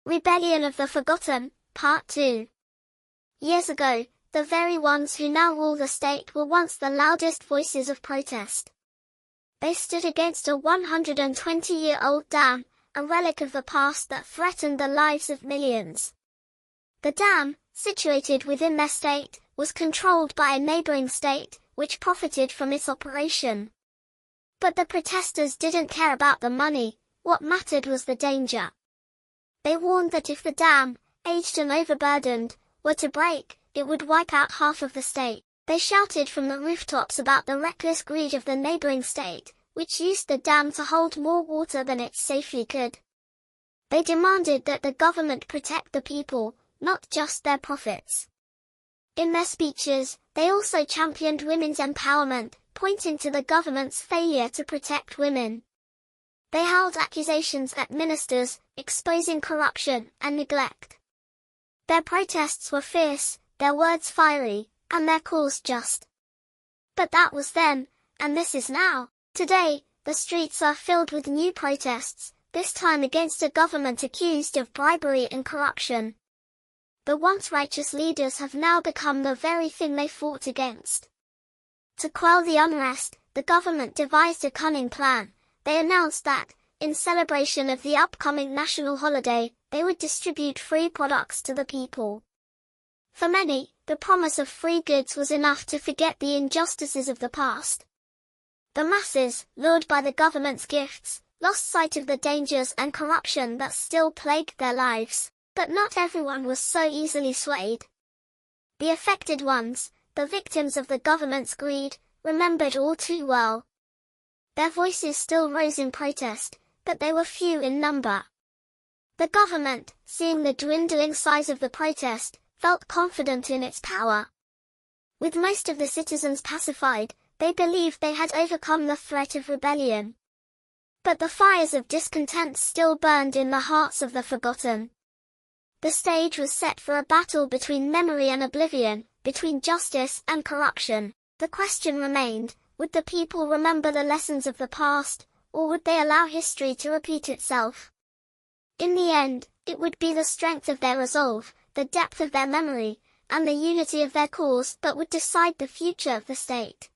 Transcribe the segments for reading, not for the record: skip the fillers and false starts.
Rebellion of the Forgotten, Part 2. Years ago, the very ones who now rule the state were once the loudest voices of protest. They stood against a 120-year-old dam, a relic of the past that threatened the lives of millions. The dam, situated within their state, was controlled by a neighboring state, which profited from its operation. But the protesters didn't care about the money. What mattered was the danger. They warned that if the dam, aged and overburdened, were to break, it would wipe out half of the state. They shouted from the rooftops about the reckless greed of the neighboring state, which used the dam to hold more water than it safely could. They demanded that the government protect the people, not just their profits. In their speeches, they also championed women's empowerment, pointing to the government's failure to protect women. They hurled accusations at ministers, exposing corruption and neglect. Their protests were fierce, their words fiery, and their calls just. But that was then, and this is now. Today, the streets are filled with new protests, this time against a government accused of bribery and corruption. The once righteous leaders have now become the very thing they fought against. To quell the unrest, the government devised a cunning plan. They announced that, in celebration of the upcoming national holiday, they would distribute free products to the people. For many, the promise of free goods was enough to forget the injustices of the past. The masses, lured by the government's gifts, lost sight of the dangers and corruption that still plagued their lives. But not everyone was so easily swayed. The affected ones, the victims of the government's greed, remembered all too well. Their voices still rose in protest, but they were few in number. The government, seeing the dwindling size of the protest, felt confident in its power. With most of the citizens pacified, they believed they had overcome the threat of rebellion. But the fires of discontent still burned in the hearts of the forgotten. The stage was set for a battle between memory and oblivion, between justice and corruption. The question remained, would the people remember the lessons of the past, or would they allow history to repeat itself? In the end, it would be the strength of their resolve, the depth of their memory, and the unity of their cause that would decide the future of the state.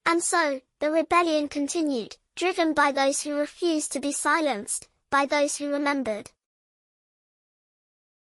And so, the rebellion continued, driven by those who refused to be silenced, by those who remembered.